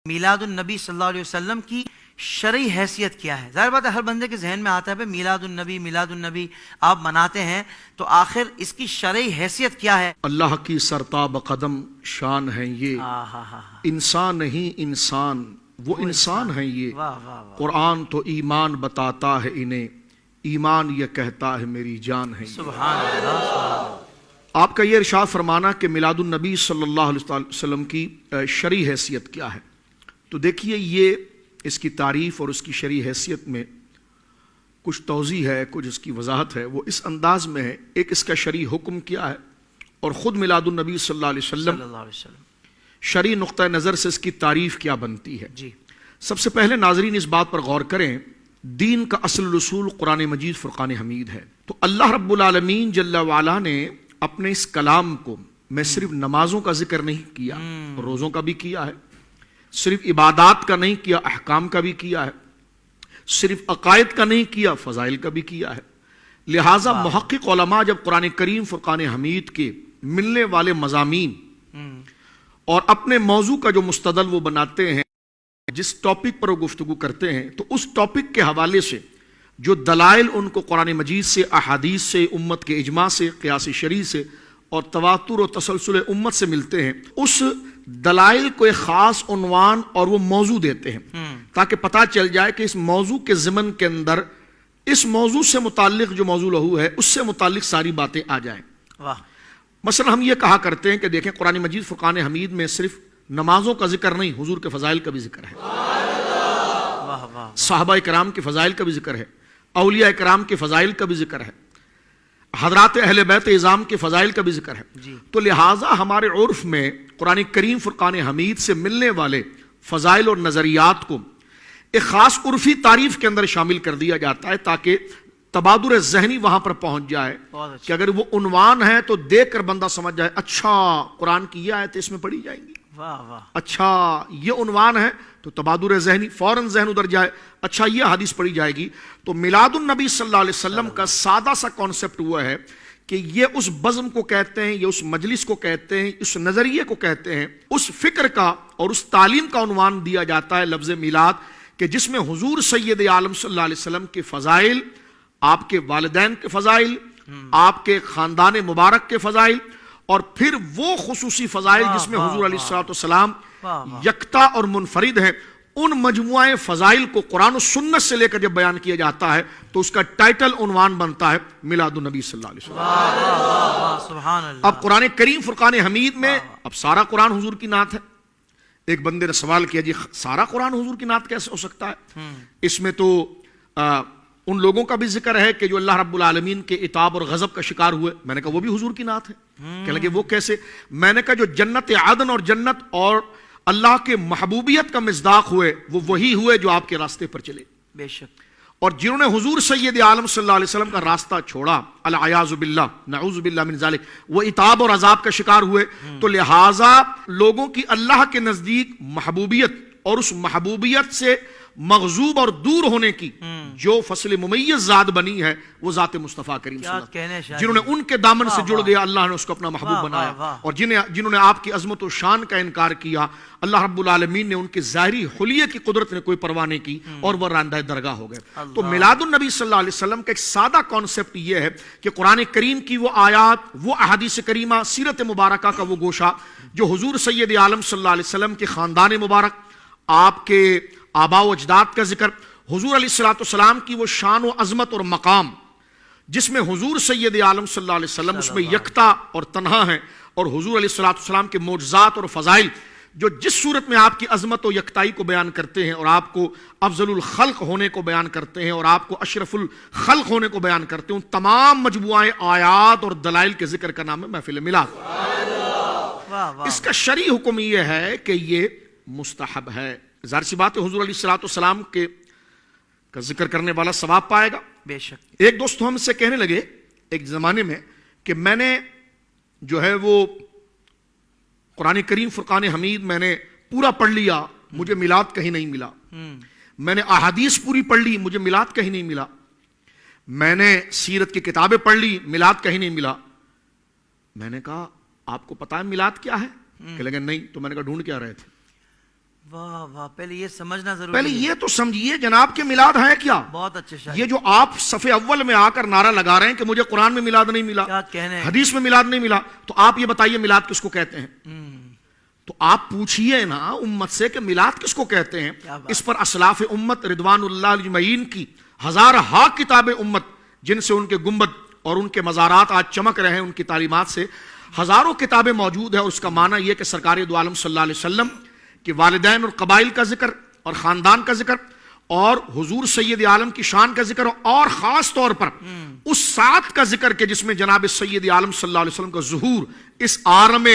میلاد النبی صلی اللہ علیہ وسلم کی شرعی حیثیت کیا ہے؟ ظاہر بات ہے ہر بندے کے ذہن میں آتا ہے میلاد النبی آپ مناتے ہیں، تو آخر اس کی شرعی حیثیت کیا ہے؟ اللہ کی سرتاب قدم شان ہے یہ، انسان نہیں انسان وہ انسان ہے یہ، قرآن تو ایمان بتاتا ہے انہیں، ایمان یہ کہتا ہے میری جان ہے یہ۔ سبحان اللہ۔ آپ کا یہ ارشاد فرمانا کہ میلاد النبی صلی اللہ علیہ وسلم کی شرعی حیثیت کیا ہے، تو دیکھیے یہ اس کی تعریف اور اس کی شرعی حیثیت میں کچھ توضیح ہے، کچھ اس کی وضاحت ہے، وہ اس انداز میں ہے۔ ایک اس کا شرعی حکم کیا ہے اور خود میلاد النبی صلی اللہ علیہ وسلم شرعی نقطہ نظر سے اس کی تعریف کیا بنتی ہے۔ جی سب سے پہلے ناظرین اس بات پر غور کریں، دین کا اصل رسول قرآن مجید فرقان حمید ہے، تو اللہ رب العالمین جل وعلا نے اپنے اس کلام کو میں صرف نمازوں کا ذکر نہیں کیا، روزوں کا بھی کیا ہے، صرف عبادات کا نہیں کیا، احکام کا بھی کیا ہے، صرف عقائد کا نہیں کیا، فضائل کا بھی کیا ہے۔ لہٰذا محقق علماء جب قرآن کریم فرقان حمید کے ملنے والے مضامین اور اپنے موضوع کا جو مستدل وہ بناتے ہیں، جس ٹاپک پر وہ گفتگو کرتے ہیں، تو اس ٹاپک کے حوالے سے جو دلائل ان کو قرآن مجید سے، احادیث سے، امت کے اجماع سے، قیاس شرعی سے اور تواتر و تسلسل امت سے ملتے ہیں، اس دلائل کو ایک خاص عنوان اور وہ موضوع دیتے ہیں تاکہ پتہ چل جائے کہ اس موضوع کے ضمن کے اندر اس موضوع سے متعلق جو موضوع لہو ہے اس سے متعلق ساری باتیں آ جائیں۔ مثلا ہم یہ کہا کرتے ہیں کہ دیکھیں قرآن مجید فرقان حمید میں صرف نمازوں کا ذکر نہیں، حضور کے فضائل کا بھی ذکر ہے، صحابہ کرام کے فضائل کا بھی ذکر ہے، اولیاء کرام کے فضائل کا بھی ذکر ہے، حضرات اہل بیت اعظام کے فضائل کا بھی ذکر ہے۔ تو لہٰذا ہمارے عرف میں قرآن کریم فرقان حمید سے ملنے والے فضائل اور نظریات کو ایک خاص عرفی تعریف کے اندر شامل کر دیا جاتا ہے تاکہ تبادر ذہنی وہاں پر پہنچ جائے کہ اگر وہ عنوان ہے تو دیکھ کر بندہ سمجھ جائے اچھا قرآن کی یہ آیتیں اس میں پڑھی جائیں گی، اچھا یہ عنوان ہے تو تبادر ذہنی فوراً ذہن ادھر جائے، اچھا یہ حدیث پڑھی جائے گی۔ تو میلاد النبی صلی اللہ علیہ وسلم کا سادہ سا کانسیپٹ ہوا ہے کہ یہ اس بزم کو کہتے ہیں، یہ اس مجلس کو کہتے ہیں، اس نظریے کو کہتے ہیں، اس فکر کا اور اس تعلیم کا عنوان دیا جاتا ہے لفظ میلاد، کہ جس میں حضور سید عالم صلی اللہ علیہ وسلم کے فضائل، آپ کے والدین کے فضائل، آپ کے خاندان مبارک کے فضائل، اور پھر وہ خصوصی فضائل جس میں حضور علیہ السلام یکتا اور منفرد ہیں، ان مجموعہ فضائل کو قرآن و سنت سے لے کر جب بیان کیا جاتا ہے تو اس کا ٹائٹل عنوان بنتا ہے میلاد النبی صلی اللہ علیہ وسلم۔ اب قرآن کریم فرقان حمید میں اب سارا قرآن حضور کی نعت ہے۔ ایک بندے نے سوال کیا جی سارا قرآن حضور کی نعت کیسے ہو سکتا ہے؟ اس میں تو ان لوگوں کا بھی ذکر ہے کہ جو اللہ رب العالمین کے عتاب اور غضب کا شکار ہوئے، میں نے کہا وہ بھی حضور کی نعت ہے۔ کہنے لگے وہ کیسے؟ میں نے کہا جو جنت عدن اور جنت اور اللہ کے محبوبیت کا مصداق ہوئے وہ وہی ہوئے جو آپ کے راستے پر چلے، بے شک، اور جنہوں نے حضور سید عالم صلی اللہ علیہ وسلم کا راستہ چھوڑا، العیاذ باللہ، نعوذ باللہ من ذالک، وہ عتاب اور عذاب کا شکار ہوئے۔ تو لہٰذا لوگوں کی اللہ کے نزدیک محبوبیت اور اس محبوبیت سے مغضوب اور دور ہونے کی جو فصل ممیز ذات بنی ہے وہ ذات مصطفیٰ کریم صلی اللہ علیہ وسلم، جنہوں نے ان کے دامن سے جڑ گیا اللہ نے اس کو اپنا محبوب بنایا، اور جنہوں نے آپ کی عظمت و شان کا انکار کیا اللہ رب العالمین نے ان کے ظاہری حلیے کی قدرت نے کوئی پرواہ نہیں کی اور وہ راندہ درگاہ ہو گئے۔ تو میلاد النبی صلی اللہ علیہ وسلم کا ایک سادہ کانسیپٹ یہ ہے کہ قرآن کریم کی وہ آیات، وہ احادیث کریمہ، سیرت مبارکہ کا وہ گوشہ جو حضور سید عالم صلی اللہ علیہ وسلم کے خاندان مبارک، آپ کے آباء و اجداد کا ذکر، حضور علیہ السلام کی وہ شان و عظمت اور مقام جس میں حضور سید عالم صلی اللہ علیہ وسلم اس میں یکتا اور تنہا ہیں، اور حضور علیہ السلام کے معجزات اور فضائل جو جس صورت میں آپ کی عظمت و یکتائی کو بیان کرتے ہیں اور آپ کو افضل الخلق ہونے کو بیان کرتے ہیں اور آپ کو اشرف الخلق ہونے کو بیان کرتے ہیں، ان تمام مجموعہ آیات اور دلائل کے ذکر کا نام ہے محفل میلاد۔ اس کا شرعی حکم یہ ہے کہ یہ مستحب ہے۔ ظاہر سی بات ہے حضور علیہ السلام کے کا ذکر کرنے والا ثواب پائے گا، بے شک۔ ایک دوست ہم سے کہنے لگے ایک زمانے میں کہ میں نے جو ہے وہ قرآن کریم فرقان حمید میں نے پورا پڑھ لیا، مجھے میلاد کہیں نہیں ملا، میں نے احادیث پوری پڑھ لی، مجھے میلاد کہیں نہیں ملا، میں نے سیرت کی کتابیں پڑھ لی، میلاد کہیں نہیں ملا۔ میں نے کہا آپ کو پتا ہے میلاد کیا ہے؟ کہ لگے نہیں، تو میں نے کہا ڈھونڈ کیا رہے تھے؟ واہ واہ، پہلے یہ سمجھنا ضروری پہلے ہے۔ یہ تو سمجھیے جناب کہ میلاد ہے کیا۔ بہت اچھے شاعر، یہ جو آپ صف اول میں آ کر نعرہ لگا رہے ہیں کہ مجھے قرآن میں میلاد نہیں ملا، کیا کہنے ہیں۔ حدیث میں میلاد نہیں ملا، تو آپ یہ بتائیے میلاد کس کو کہتے ہیں؟ تو آپ پوچھئے نا امت سے کہ میلاد کس کو کہتے ہیں۔ کیا بات۔ اس پر اسلاف امت رضوان اللہ اجمعین کی ہزارہا کتاب امت، جن سے ان کے گنبد اور ان کے مزارات آج چمک رہے ہیں، ان کی تعلیمات سے ہزاروں کتابیں موجود ہیں۔ اور اس کا معنی یہ کہ سرکار دو عالم صلی اللہ علیہ وسلم کہ والدین اور قبائل کا ذکر اور خاندان کا ذکر اور حضور سید عالم کی شان کا ذکر اور خاص طور پر اس ساتھ کا ذکر کہ جس میں جناب سید عالم صلی اللہ علیہ وسلم کا ظہور اس عالم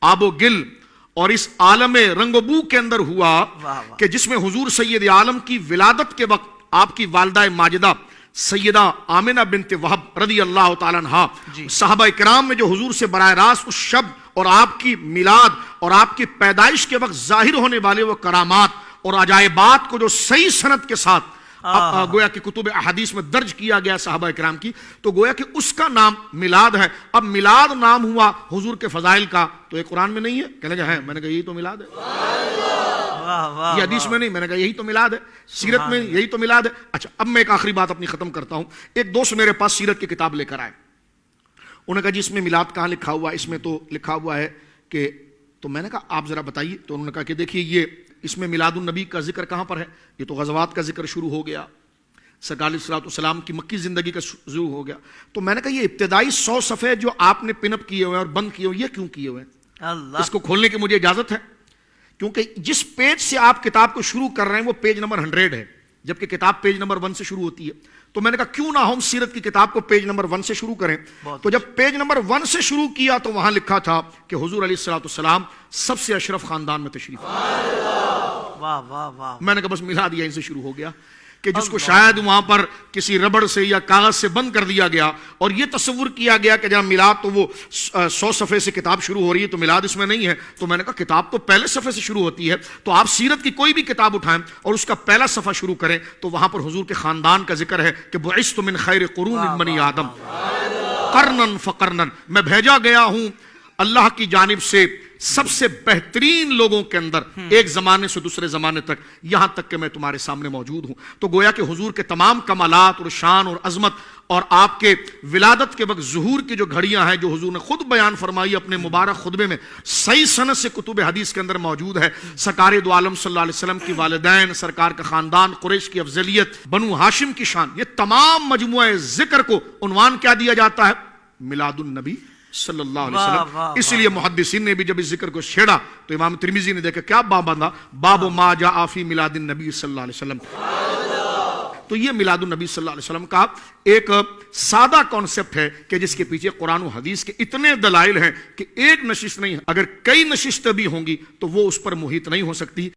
آب و گل اور اس عالم رنگ و بو کے اندر ہوا، کہ جس میں حضور سید عالم کی ولادت کے وقت آپ کی والدہ ماجدہ سیدہ آمنہ بنت وہب رضی اللہ تعالیٰ عنہا صحابہ کرام میں جو حضور سے براہ راست اس شب اور آپ کی میلاد اور آپ کی پیدائش کے وقت ظاہر ہونے والے وہ کرامات اور عجائبات کو جو صحیح سند کے ساتھ گویا کہ کتب احادیث میں درج کیا گیا صحابہ کرام کی، تو گویا کہ اس کا نام میلاد ہے۔ اب میلاد نام ہوا حضور کے فضائل کا، تو یہ قرآن میں نہیں ہے؟ کہنے لگا ہے، میں نے کہا یہی تو میلاد ہے۔ یہ حدیث میں نہیں، میں نے کہا یہی تو میلاد ہے، سیرت میں یہی تو میلاد ہے۔ اچھا، اب میں ایک آخری بات اپنی ختم کرتا ہوں۔ ایک دوست میرے پاس سیرت کی کتاب لے کر آئے، انہوں نے کہا جی اس میں میلاد کہاں لکھا ہوا ہے؟ اس میں تو لکھا ہوا ہے کہ، تو میں نے کہا آپ ذرا بتائیے۔ تو انہوں نے کہا کہ دیکھیے یہ اس میں میلاد النبی کا ذکر کہاں پر ہے؟ یہ تو غزوات کا ذکر شروع ہو گیا، سرکار علیہ الصلوۃ والسلام کی مکی زندگی کا شروع ہو گیا۔ تو میں نے کہا یہ ابتدائی 100 صفحے جو آپ نے پن اپ کیے ہوئے ہیں اور بند کیے ہوئے، یہ کیوں کیے ہوئے ہیں؟ اللہ، اس کو کھولنے کی مجھے اجازت ہے؟ کیونکہ جس پیج سے آپ کتاب کو شروع کر رہے ہیں وہ پیج نمبر 100 ہے، جبکہ کتاب پیج نمبر 1 سے شروع ہوتی ہے۔ تو میں نے کہا کیوں نہ ہم سیرت کی کتاب کو پیج نمبر 1 سے شروع کریں۔ تو جب پیج نمبر 1 سے شروع کیا تو وہاں لکھا تھا کہ حضور علیہ الصلوۃ والسلام سب سے اشرف خاندان میں تشریف لائے۔ واہ واہ واہ، میں نے کہا بس میلاد یہیں سے شروع ہو گیا، کہ جس کو شاید وہاں پر کسی ربڑ سے یا کاغذ سے بند کر دیا گیا اور یہ تصور کیا گیا کہ جہاں میلاد تو وہ 100 صفحے سے کتاب شروع ہو رہی ہے تو میلاد اس میں نہیں ہے۔ تو میں نے کہا کتاب تو پہلے صفحے سے شروع ہوتی ہے، تو آپ سیرت کی کوئی بھی کتاب اٹھائیں اور اس کا پہلا صفحہ شروع کریں تو وہاں پر حضور کے خاندان کا ذکر ہے کہ بعثت من خیر قرون بنی آدم قرنن فقرنن، میں بھیجا گیا ہوں اللہ کی جانب سے سب سے بہترین لوگوں کے اندر، ایک زمانے سے دوسرے زمانے تک، یہاں تک کہ میں تمہارے سامنے موجود ہوں۔ تو گویا کہ حضور کے تمام کمالات اور شان اور عظمت اور آپ کے ولادت کے وقت ظہور کی جو گھڑیاں ہیں جو حضور نے خود بیان فرمائی اپنے مبارک خطبے میں، صحیح سند سے کتب حدیث کے اندر موجود ہے۔ سرکار دو عالم صلی اللہ علیہ وسلم کی والدین، سرکار کا خاندان، قریش کی افضلیت، بنو ہاشم کی شان، یہ تمام مجموعہ ذکر کو عنوان کیا دیا جاتا ہے؟ میلاد النبی صلی اللہ علیہ وسلم۔ اس لیے محدثین نے بھی جب اس ذکر کو چھیڑا تو امام ترمذی نے دیکھا کیا باب باندھا، باب ما جاء فی میلاد النبی صلی اللہ علیہ وسلم۔ تو یہ میلاد النبی صلی اللہ علیہ وسلم کا ایک سادہ کانسیپٹ ہے کہ جس کے پیچھے قرآن و حدیث کے اتنے دلائل ہیں کہ ایک نشست نہیں، اگر کئی نشستیں بھی ہوں گی تو وہ اس پر محیط نہیں ہو سکتی۔